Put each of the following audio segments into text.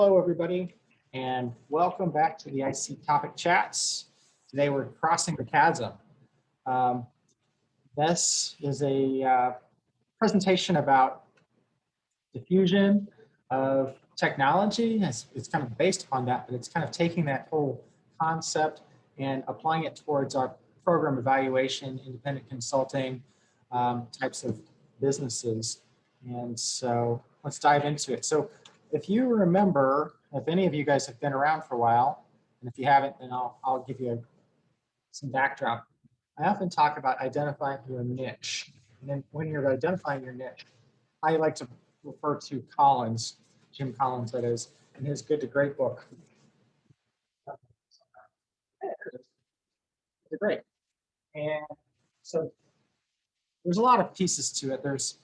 Hello, everybody, and welcome back to the IC Topic Chats. Today we're crossing the chasm. Um, this is a presentation about diffusion of technology. It's kind of based upon that, but it's kind of taking that whole concept and applying it towards our program evaluation, independent consulting types of businesses. And so let's dive into it. So if you remember, if any of you guys have been around for a while, and if you haven't, then I'll give you some backdrop. I often talk about identifying your niche. And then when you're identifying your niche, I like to refer to Collins, Jim Collins that is, in his Good to Great book. Good to Great. And so there's a lot of pieces to it. There's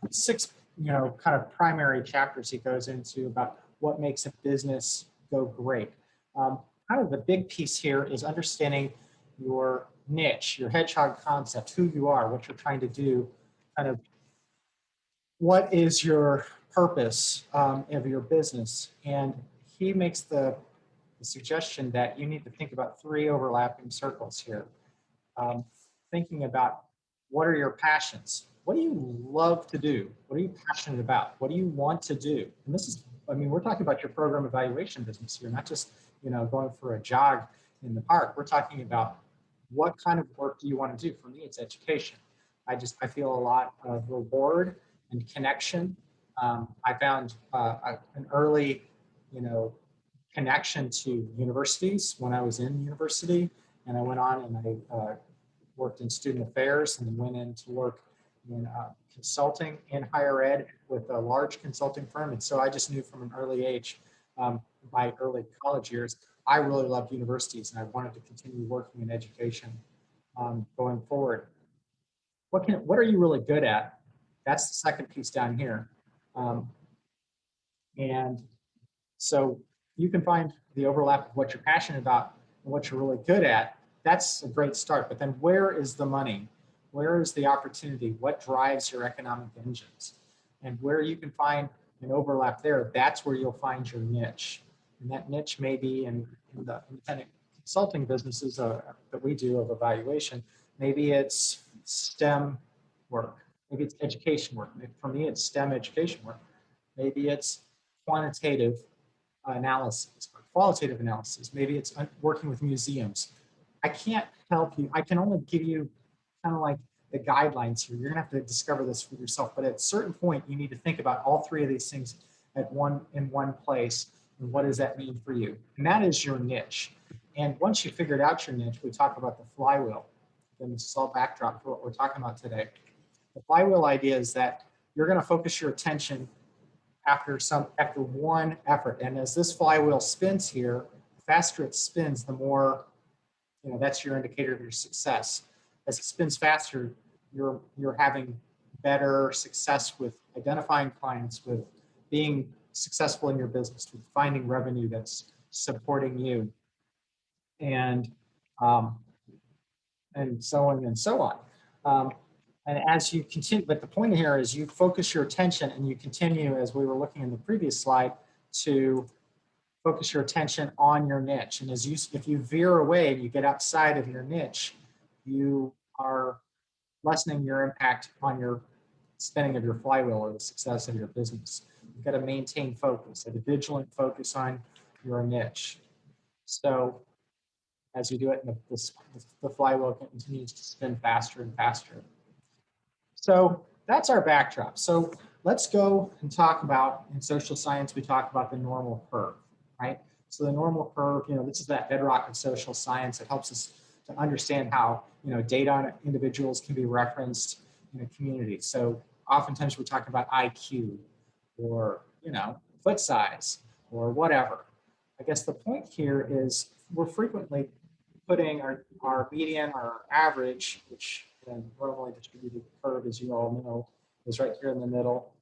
6, kind of primary chapters he goes into about what makes a business go great. Kind of the big piece here is understanding your niche, your hedgehog concept, who you are, what you're trying to do, kind of what is your purpose of your business. And he makes the suggestion that you need to think about 3 overlapping circles here. Thinking about what are your passions? What do you love to do? What are you passionate about? What do you want to do? And this is, we're talking about your program evaluation business here, not just, going for a jog in the park. We're talking about what kind of work do you want to do? For me, it's education. I feel a lot of reward and connection. I found an early, connection to universities when I was in university, and I went on and I worked in student affairs and then went in to work in consulting in higher ed with a large consulting firm. And so I just knew from an early age, my early college years, I really loved universities and I wanted to continue working in education going forward. What are you really good at? That's the second piece down here. And so you can find the overlap of what you're passionate about and what you're really good at. That's a great start. But then where is the money? Where is the opportunity? What drives your economic engines? And where you can find an overlap there, that's where you'll find your niche. And that niche may be in the independent consulting businesses that we do of evaluation. Maybe it's STEM work. Maybe it's education work. For me, it's STEM education work. Maybe it's quantitative analysis or qualitative analysis. Maybe it's working with museums. I can't help you. I can only give you kind of like the guidelines here. You're gonna have to discover this for yourself. But at a certain point, you need to think about all 3 of these things in one place. And what does that mean for you? And that is your niche. And once you figured out your niche, we talk about the flywheel. And this is all backdrop for what we're talking about today. The flywheel idea is that you're gonna focus your attention after one effort. And as this flywheel spins here, the faster it spins, the more, that's your indicator of your success. As it spins faster, you're having better success with identifying clients, with being successful in your business, with finding revenue that's supporting you, and so on and so on. And as you continue, but the point here is you focus your attention and you continue, as we were looking in the previous slide, to focus your attention on your niche. And if you veer away and you get outside of your niche, you are lessening your impact on your spinning of your flywheel or the success of your business. You've got to maintain focus, a vigilant focus on your niche. So as you do it, the flywheel continues to spin faster and faster. So that's our backdrop. So let's go and talk about, in social science, we talk about the normal curve, right? So the normal curve, this is that bedrock of social science. It helps us to understand how, data on individuals can be referenced in a community. So oftentimes we talk about IQ or, foot size or whatever. I guess the point here is we're frequently putting our median, our average, which normally distributed curve, as you all know, is right here in the middle.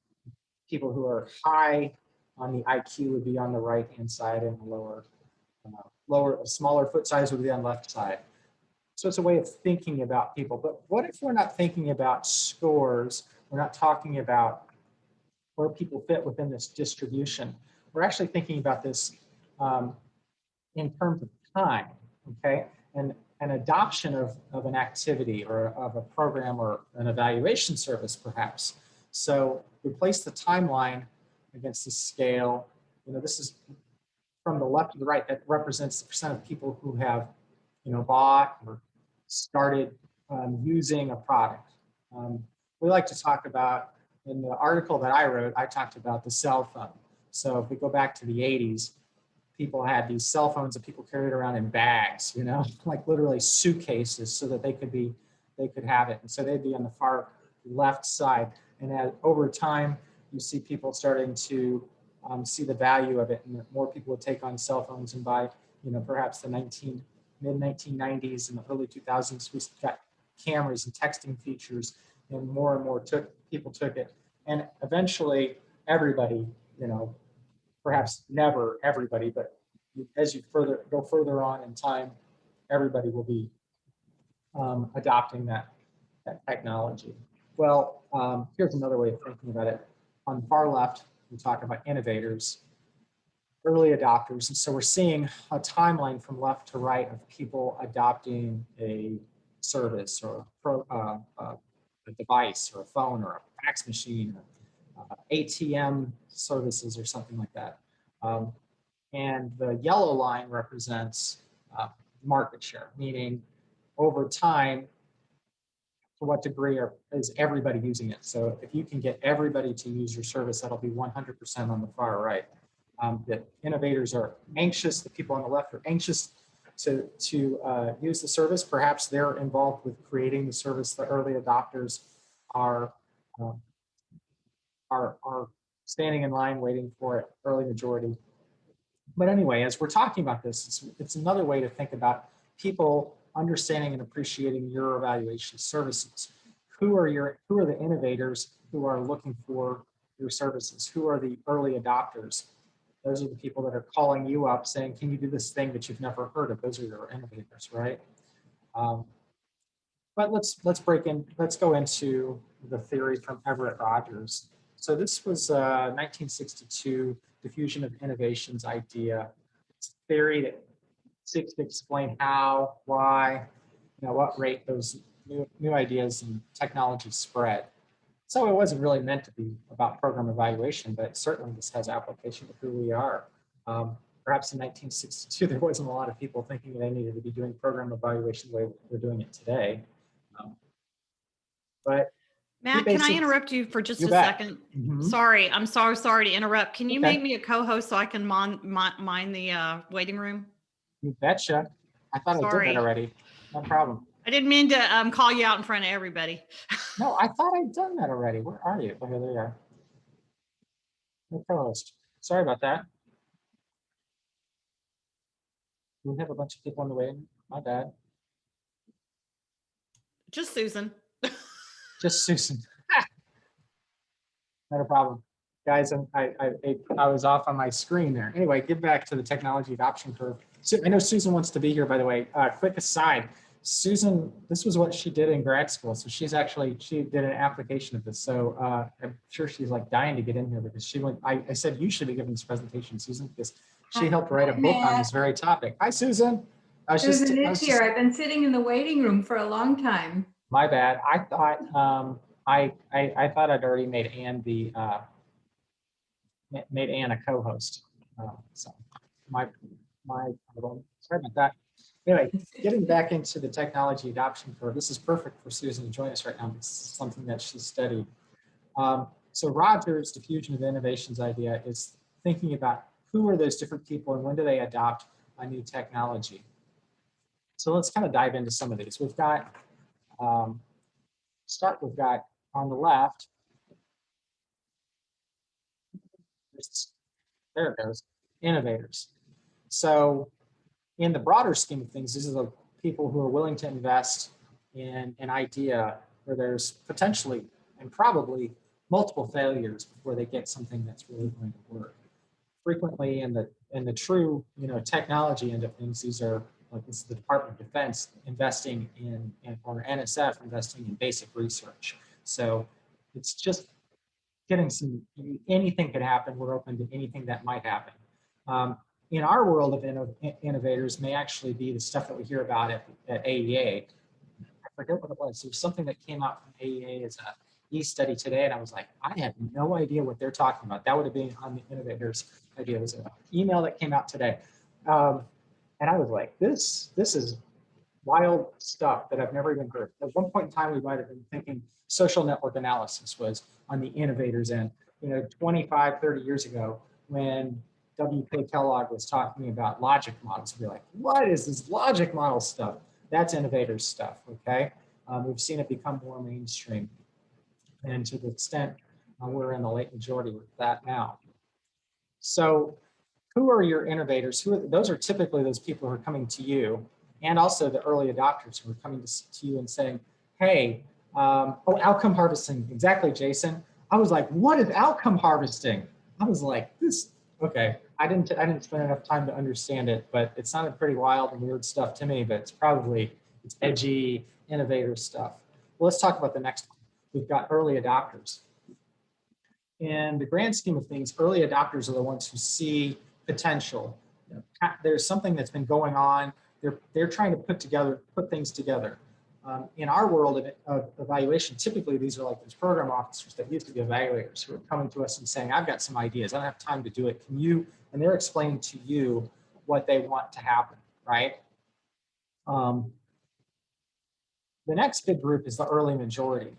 People who are high on the IQ would be on the right-hand side, and the smaller foot size would be on the left side. So it's a way of thinking about people. But what if we're not thinking about scores? We're not talking about where people fit within this distribution. we're actually thinking about this in terms of time, okay? And an adoption of an activity or of a program or an evaluation service, perhaps. So we place the timeline against the scale. This is from the left to the right. That represents the percent of people who have, bought or started using a product. We like to talk about, in the article that I wrote, I talked about the cell phone. So if we go back to the 80s, people had these cell phones that people carried around in bags, like literally suitcases, so that they could have it. And so they'd be on the far left side. And over time, you see people starting to see the value of it, and more people would take on cell phones and by, perhaps the mid-1990s and the early 2000s, we got cameras and texting features, and more people took it. And eventually, everybody, perhaps never everybody, but as you go further on in time, everybody will be adopting that technology. Well, here's another way of thinking about it. On the far left, we talk about innovators, early adopters. And so we're seeing a timeline from left to right of people adopting a service or a device or a phone or a fax machine, or ATM services or something like that. And the yellow line represents market share, meaning over time, to what degree is everybody using it? So if you can get everybody to use your service, that'll be 100% on the far right. That innovators are anxious, the people on the left are anxious to use the service. Perhaps they're involved with creating the service. The early adopters are standing in line waiting for it, early majority. But anyway, as we're talking about this, it's another way to think about people understanding and appreciating your evaluation services. Who are the innovators who are looking for your services? Who are the early adopters? Those are the people that are calling you up saying, can you do this thing that you've never heard of? Those are your innovators, right? But let's go into the theory from Everett Rogers. So this was 1962 diffusion of innovations idea. It's a theory that seeks to explain how, why, what rate those new ideas and technologies spread. So it wasn't really meant to be about program evaluation, but certainly this has application to who we are. Perhaps in 1962, there wasn't a lot of people thinking they needed to be doing program evaluation the way we're doing it today. But Matt, can I interrupt you for just a second? Mm-hmm. Sorry, I'm so sorry to interrupt. Can you make me a co-host so I can mind the waiting room? You betcha. I thought I did that already. No problem. I didn't mean to call you out in front of everybody. No, I thought I'd done that already. Where are you? Oh, here they are. No co-host. Sorry about that. We have a bunch of people on the way. My bad. Just Susan. Just Susan. Not a problem. Guys, I was off on my screen there. Anyway, get back to the technology adoption curve. So I know Susan wants to be here, by the way. Quick aside, Susan, this was what she did in grad school. So she did an application of this. So I'm sure she's like dying to get in here because I said, you should be giving this presentation, Susan, because she helped write a book on this very topic. Hi, Susan. Susan is here. I've been sitting in the waiting room for a long time. My bad. I thought I thought I'd already made Ann a co-host. So my problem. Sorry about that. Anyway, getting back into the technology adoption curve, this is perfect for Susan to join us right now. This is something that she studied. So Rogers' diffusion of innovations idea is thinking about who are those different people and when do they adopt a new technology. So let's kind of dive into some of these. We've got on the left, there it goes, innovators. So in the broader scheme of things, these are the people who are willing to invest in an idea where there's potentially and probably multiple failures before they get something that's really going to work. Frequently in the true technology end of things, these are like this is the Department of Defense investing or NSF investing in basic research. So it's just getting some, anything could happen. We're open to anything that might happen. In our world of innovators may actually be the stuff that we hear about at AEA. I forget what it was. There was something that came out from AEA as a e-study today, and I was like, I have no idea what they're talking about. That would have been on the innovators idea. It was an email that came out today. And I was like, this is wild stuff that I've never even heard. At one point in time, we might have been thinking social network analysis was on the innovators end. 25, 30 years ago, when W.K. Kellogg was talking about logic models, we'd be like, what is this logic model stuff? That's innovators stuff, okay? We've seen it become more mainstream. And to the extent we're in the late majority with that now. So who are your innovators? Those are typically those people who are coming to you, and also the early adopters who are coming to you and saying, hey, outcome harvesting. Exactly, Jason. I was like, what is outcome harvesting? I was like, this, okay. I didn't spend enough time to understand it, but it sounded pretty wild and weird stuff to me, but it's edgy, innovator stuff. Well, let's talk about the next one. We've got early adopters. In the grand scheme of things, early adopters are the ones who see potential. There's something that's been going on. They're trying to put things together. In our world of evaluation, typically these are like those program officers that used to be evaluators who are coming to us and saying, I've got some ideas. I don't have time to do it. Can you? And they're explaining to you what they want to happen, right? The next big group is the early majority.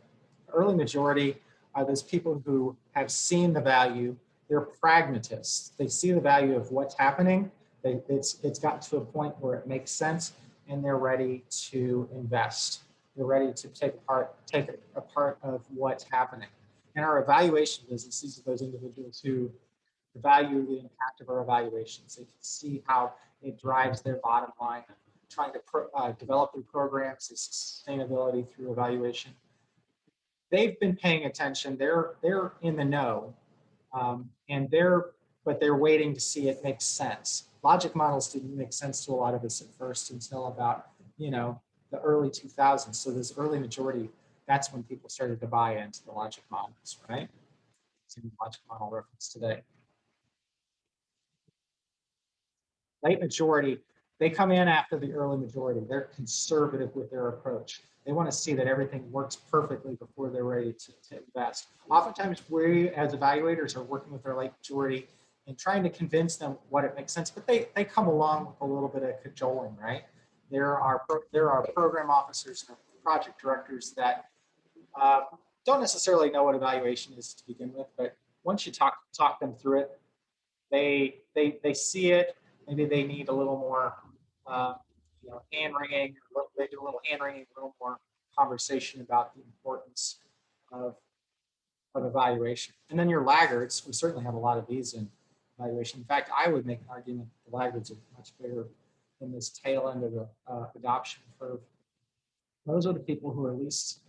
The early majority are those people who have seen the value. They're pragmatists. They see the value of what's happening. It's gotten to a point where it makes sense, and they're ready to invest. They're ready to take a part of what's happening. In our evaluation business, these are those individuals who value the impact of our evaluations. They can see how it drives their bottom line, trying to develop their programs, the sustainability through evaluation. They've been paying attention. They're in the know, but they're waiting to see it make sense. Logic models didn't make sense to a lot of us at first until about the early 2000s. So this early majority, that's when people started to buy into the logic models, right? See the logic model reference today. Late majority, they come in after the early majority. They're conservative with their approach. They want to see that everything works perfectly before they're ready to invest. Oftentimes, we as evaluators are working with our late majority and trying to convince them what it makes sense, but they come along with a little bit of cajoling, right? There are program officers and project directors that don't necessarily know what evaluation is to begin with, but once you talk them through it, they see it. Maybe they need a little more, hand wringing. They do a little hand wringing, a little more conversation about the importance of evaluation. And then your laggards, we certainly have a lot of these in evaluation. In fact, I would make an argument that the laggards are much bigger than this tail end of the adoption curve. Those are the people who are at least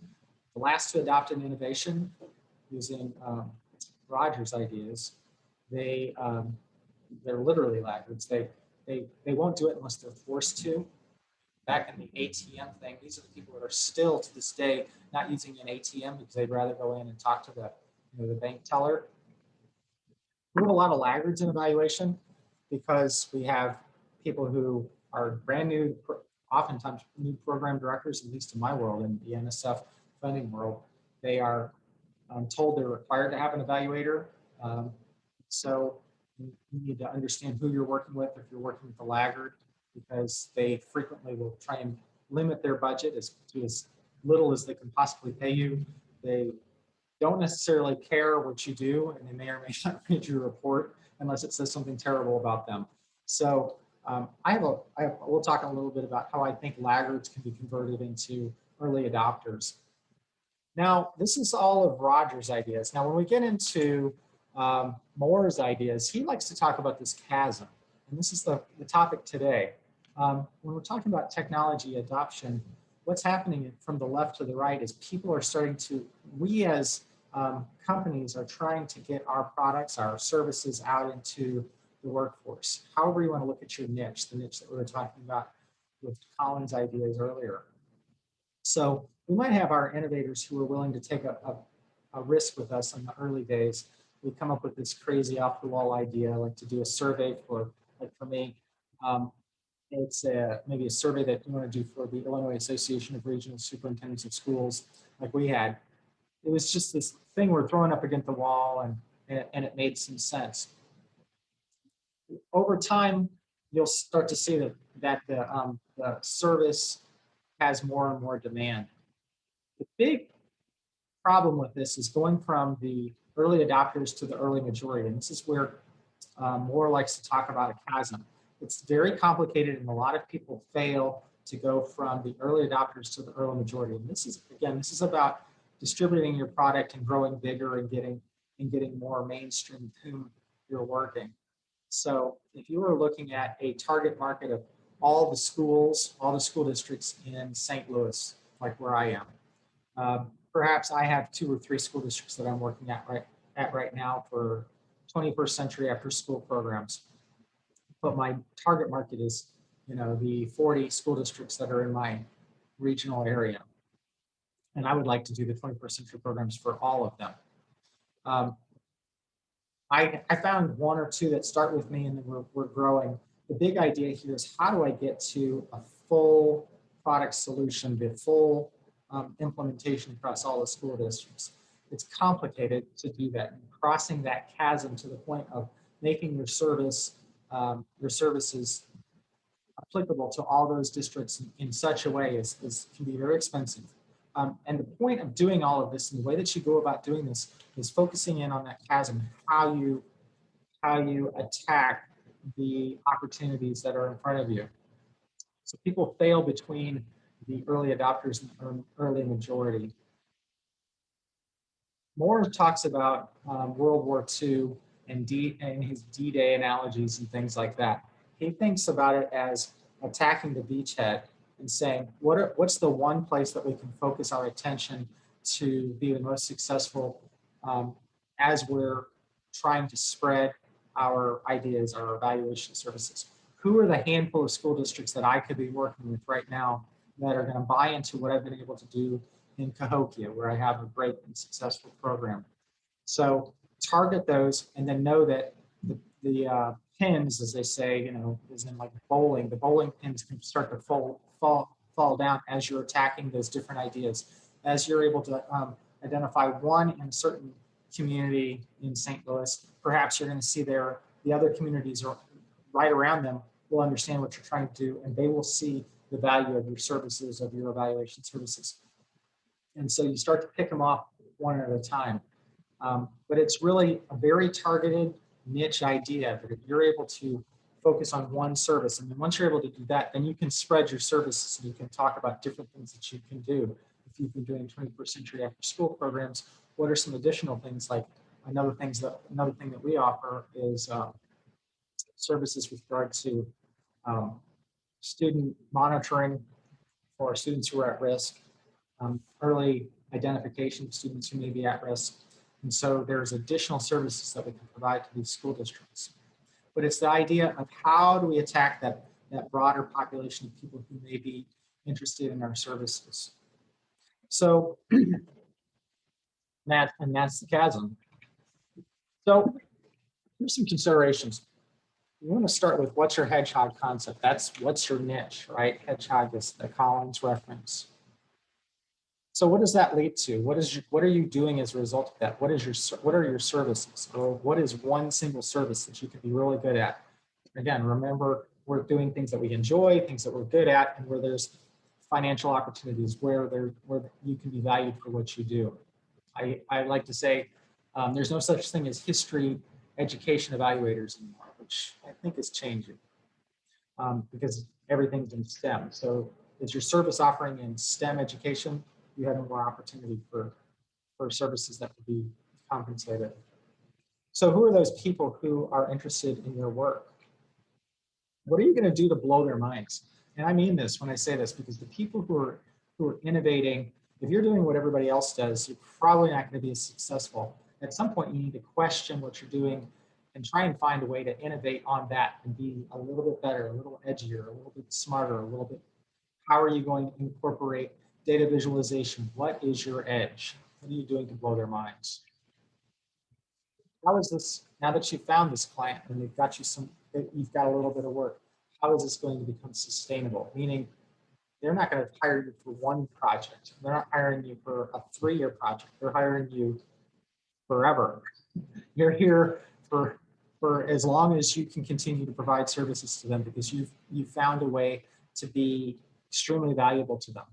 the last to adopt an innovation, using Roger's ideas. They're literally laggards. They won't do it unless they're forced to. Back in the ATM thing, these are the people that are still to this day not using an ATM because they'd rather go in and talk to the bank teller. We have a lot of laggards in evaluation because we have people who are brand new, oftentimes new program directors, at least in my world, in the NSF funding world. They are told they're required to have an evaluator. So you need to understand who you're working with if you're working with a laggard, because they frequently will try and limit their budget to as little as they can possibly pay you. They don't necessarily care what you do, and they may or may not read your report unless it says something terrible about them. So we'll talk a little bit about how I think laggards can be converted into early adopters. Now, this is all of Roger's ideas. Now, when we get into Moore's ideas, he likes to talk about this chasm, and this is the topic today. When we're talking about technology adoption, what's happening from the left to the right is people are starting to, we as companies are trying to get our products, our services out into the workforce. However you want to look at your niche, the niche that we were talking about with Colin's ideas earlier. So we might have our innovators who are willing to take a risk with us in the early days. We come up with this crazy off the wall idea, like to do a survey like for me, it's maybe a survey that you want to do for the Illinois Association of Regional Superintendents of Schools, like we had. It was just this thing we're throwing up against the wall, and it made some sense. Over time, you'll start to see that the service has more and more demand. The big problem with this is going from the early adopters to the early majority, and this is where Moore likes to talk about a chasm. It's very complicated, and a lot of people fail to go from the early adopters to the early majority. And this is about distributing your product and growing bigger and getting more mainstream with whom you're working. So if you were looking at a target market of all the school districts in St. Louis, like where I am, perhaps I have 2 or 3 school districts that I'm working at right now for 21st century after school programs. But my target market is, the 40 school districts that are in my regional area. And I would like to do the 21st century programs for all of them. I found 1 or 2 that start with me, and then we're growing. The big idea here is, how do I get to a full product solution, the full implementation across all the school districts? It's complicated to do that. And crossing that chasm to the point of making your services applicable to all those districts in such a way can be very expensive. And the point of doing all of this, and the way that you go about doing this, is focusing in on that chasm, how you attack the opportunities that are in front of you. So people fail between the early adopters and the early majority. Moore talks about World War II and his D-Day analogies and things like that. He thinks about it as attacking the beachhead and saying, what's the one place that we can focus our attention to be the most successful as we're trying to spread our ideas, our evaluation services? Who are the handful of school districts that I could be working with right now that are going to buy into what I've been able to do in Cahokia, where I have a great and successful program? So target those, and then know that the pins, as they say, is in like bowling. The bowling pins can start to fall down as you're attacking those different ideas. As you're able to identify one in a certain community in St. Louis, perhaps you're going to see the other communities right around them will understand what you're trying to do, and they will see the value of your services, of your evaluation services. And so you start to pick them off one at a time. But it's really a very targeted niche idea that if you're able to focus on one service, and then once you're able to do that, then you can spread your services and you can talk about different things that you can do. If you've been doing 21st century after school programs, what are some additional things? Like another thing that we offer is services with regard to student monitoring for students who are at risk, early identification of students who may be at risk. And so there's additional services that we can provide to these school districts. But it's the idea of, how do we attack that broader population of people who may be interested in our services? So that's the chasm. So here's some considerations. You want to start with, what's your hedgehog concept? What's your niche, right? Hedgehog is the Collins reference. So what does that lead to? What are you doing as a result of that? What are your services, or what is one single service that you can be really good at? Again, remember, we're doing things that we enjoy, things that we're good at, and where there's financial opportunities, where you can be valued for what you do. I like to say there's no such thing as history education evaluators anymore, which I think is changing because everything's in STEM. So is your service offering in STEM education? You have more opportunity for services that could be compensated. So who are those people who are interested in your work? What are you going to do to blow their minds? And I mean this when I say this, because the people who are innovating, if you're doing what everybody else does, you're probably not going to be as successful. At some point, you need to question what you're doing and try and find a way to innovate on that and be a little bit better, a little edgier, a little bit smarter, a little bit. How are you going to incorporate data visualization? What is your edge? What are you doing to blow their minds? How is this, now that you've found this client and they've got you you've got a little bit of work, how is this going to become sustainable? Meaning they're not going to hire you for one project. They're not hiring you for a 3-year project. They're hiring you forever. You're here for as long as you can continue to provide services to them, because you've found a way to be extremely valuable to them.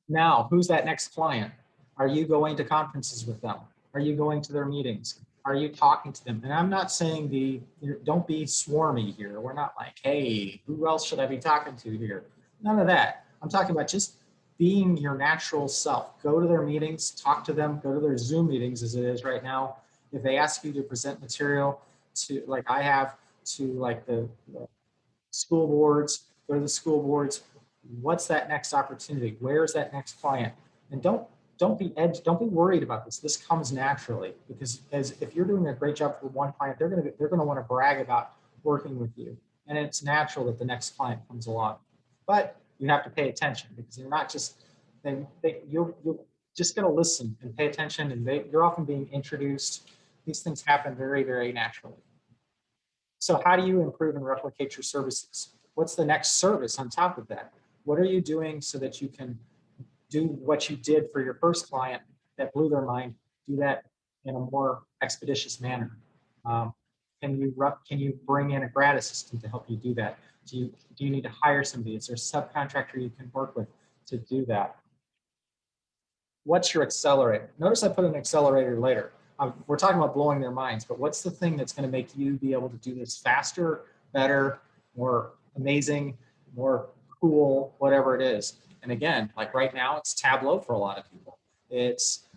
Now, who's that next client? Are you going to conferences with them? Are you going to their meetings? Are you talking to them? And I'm not saying don't be swarmy here. We're not like, hey, who else should I be talking to here? None of that. I'm talking about just being your natural self. Go to their meetings, talk to them, go to their Zoom meetings as it is right now. If they ask you to present material to, like I have, to like the school boards, go to the school boards. What's that next opportunity? Where's that next client? And don't be worried about this. This comes naturally, because if you're doing a great job for one client, they're gonna want to brag about working with you, and it's natural that the next client comes along. But you have to pay attention, because you're not just you're just gonna listen and pay attention, and you're often being introduced. These things happen very, very naturally. So how do you improve and replicate your services? What's the next service on top of that? What are you doing so that you can do what you did for your first client that blew their mind, do that in a more expeditious manner? Can you bring in a grad assistant to help you do that? Do you need to hire somebody? Is there a subcontractor you can work with to do that? What's your accelerator? Notice I put an accelerator later. We're talking about blowing their minds, but what's the thing that's going to make you be able to do this faster, better, more amazing, more cool, whatever it is? And again, like right now, it's Tableau for a lot of people. It's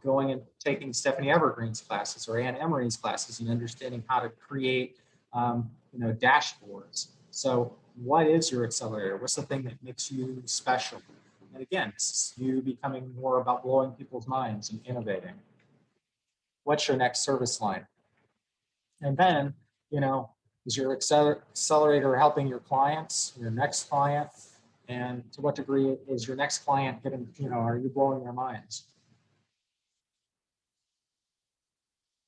going and taking Stephanie Evergreen's classes or Ann Emery's classes and understanding how to create dashboards. So what is your accelerator? What's the thing that makes you special? And again, it's you becoming more about blowing people's minds and innovating. What's your next service line? And then, is your accelerator helping your clients, your next client? And to what degree is your next client getting, are you blowing their minds?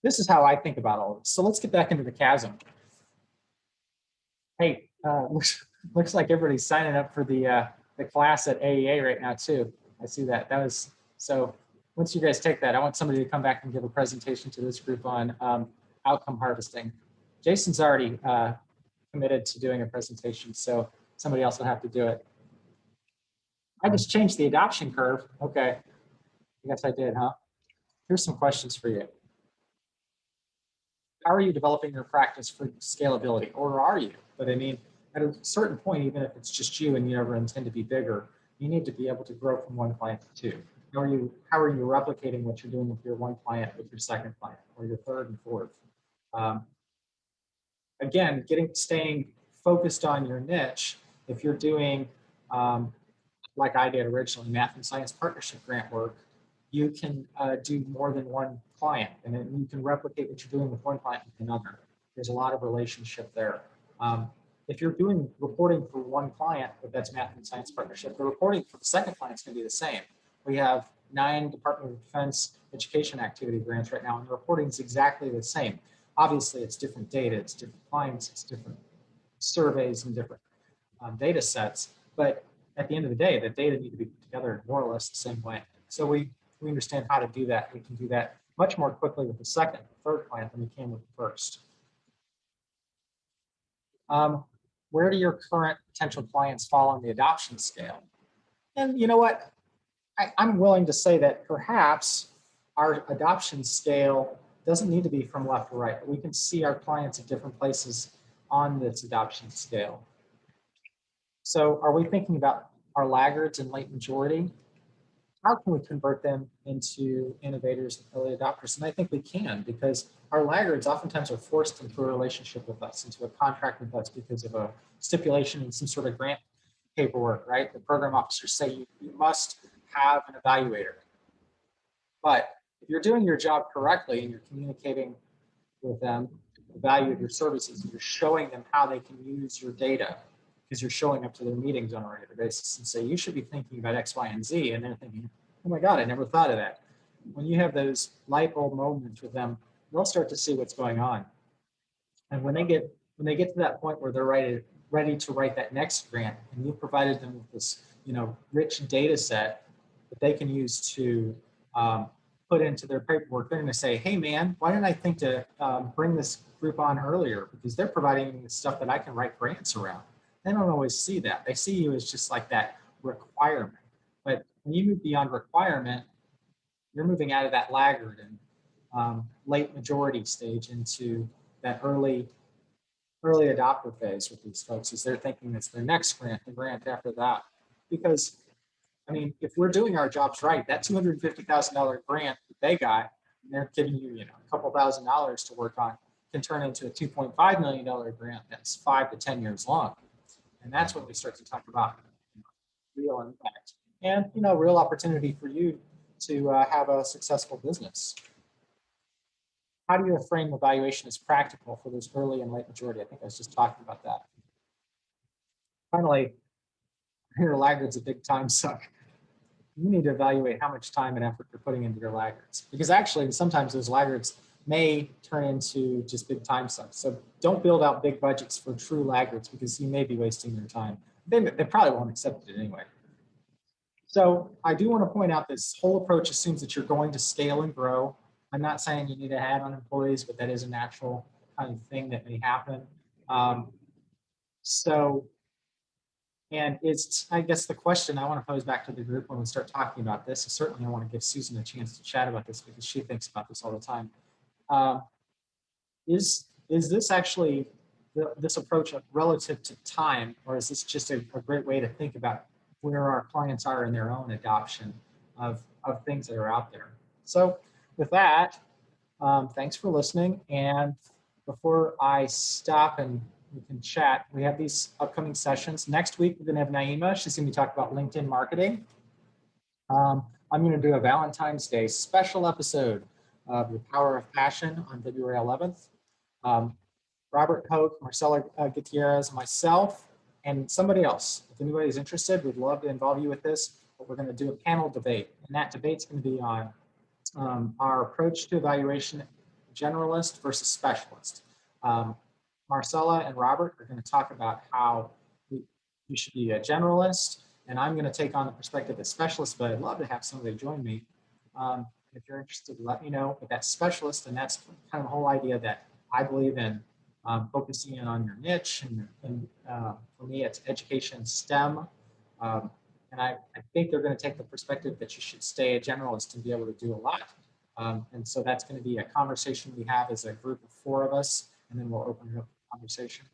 This is how I think about all of this. So let's get back into the chasm. Hey, looks like everybody's signing up for the class at AEA right now too. I see that. So once you guys take that, I want somebody to come back and give a presentation to this group on outcome harvesting. Jason's already committed to doing a presentation, so somebody else will have to do it. I just changed the adoption curve. Okay, I guess I did, huh? Here's some questions for you. How are you developing your practice for scalability? Or are you? But I mean, at a certain point, even if it's just you and you never intend to be bigger, you need to be able to grow from one client to two. How are you replicating what you're doing with your one client, with your second client, or your third and fourth? Again, staying focused on your niche. If you're doing, like I did originally, math and science partnership grant work, you can do more than one client, and then you can replicate what you're doing with one client with another. There's a lot of relationship there. If you're doing reporting for one client, but that's math and science partnership, the reporting for the second client is going to be the same. We have 9 Department of Defense education activity grants right now, and the reporting is exactly the same. Obviously, it's different data, it's different clients, it's different surveys and different data sets, but at the end of the day, the data need to be put together in more or less the same way. So we understand how to do that. We can do that much more quickly with the second, third client than we can with the first. Where do your current potential clients fall on the adoption scale? And you know what? I'm willing to say that perhaps our adoption scale doesn't need to be from left to right. We can see our clients at different places on this adoption scale. So are we thinking about our laggards and late majority? How can we convert them into innovators and early adopters? And I think we can, because our laggards oftentimes are forced into a relationship with us, into a contract with us because of a stipulation in some sort of grant paperwork, right? The program officers say you must have an evaluator. But if you're doing your job correctly and you're communicating with them the value of your services, and you're showing them how they can use your data, because you're showing up to their meetings on a regular basis and say, you should be thinking about X, Y, and Z. And they're thinking, oh my God, I never thought of that. When you have those light bulb moments with them, they'll start to see what's going on. And when they get to that point where they're ready to write that next grant, and you provided them with this, rich data set that they can use to put into their paperwork, they're going to say, hey man, why didn't I think to bring this group on earlier? Because they're providing me stuff that I can write grants around. They don't always see that. They see you as just like that requirement. But when you move beyond requirement, you're moving out of that laggard and late majority stage into that early adopter phase with these folks, as they're thinking it's their next grant, the grant after that. Because I mean, if we're doing our jobs right, that $250,000 grant that they got, and they're giving you, a couple $1,000s to work on, can turn into a $2.5 million grant that's 5 to 10 years long. And that's when we start to talk about real impact and, real opportunity for you to have a successful business. How do you frame evaluation as practical for those early and late majority? I think I was just talking about that. Finally, your laggards a big time suck. You need to evaluate how much time and effort you're putting into your laggards, because actually sometimes those laggards may turn into just big time sucks. So don't build out big budgets for true laggards, because you may be wasting your time. They probably won't accept it anyway. So I do want to point out this whole approach assumes that you're going to scale and grow. I'm not saying you need to add on employees, but that is a natural kind of thing that may happen. And it's, I guess the question I want to pose back to the group when we start talking about this is, certainly I want to give Susan a chance to chat about this because she thinks about this all the time. Is this actually, this approach relative to time, or is this just a great way to think about where our clients are in their own adoption of things that are out there? So with that, thanks for listening. And before I stop and we can chat, we have these upcoming sessions. Next week, we're going to have Naima. She's going to be talking about LinkedIn marketing. I'm going to do a Valentine's Day special episode of The Power of Passion on February 11th. Robert Hoke, Marcela Gutierrez, myself, and somebody else. If anybody's interested, we'd love to involve you with this. But we're going to do a panel debate, and that debate's going to be on our approach to evaluation, generalist versus specialist. Marcella and Robert are going to talk about how you should be a generalist, and I'm going to take on the perspective of specialist, but I'd love to have somebody join me. If you're interested, let me know. But that's specialist, and that's kind of the whole idea that I believe in focusing in on your niche. And for me, it's education STEM. And I think they're going to take the perspective that you should stay a generalist and be able to do a lot. And so that's going to be a conversation we have as a group of 4 of us, and then we'll open it up for conversation.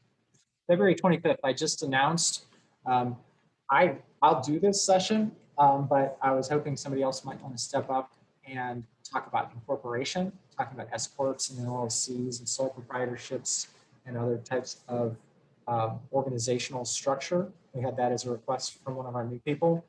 February 25th, I just announced I'll do this session, but I was hoping somebody else might want to step up and talk about incorporation, talking about S corps and LLCs and sole proprietorships and other types of organizational structure. We had that as a request from one of our new people.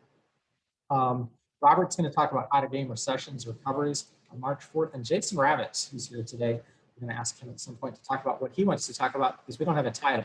Robert's going to talk about how to game recessions, recoveries on March 4th, and Jason Ravitz, who's here today, we're going to ask him at some point to talk about what he wants to talk about, because we don't have a title.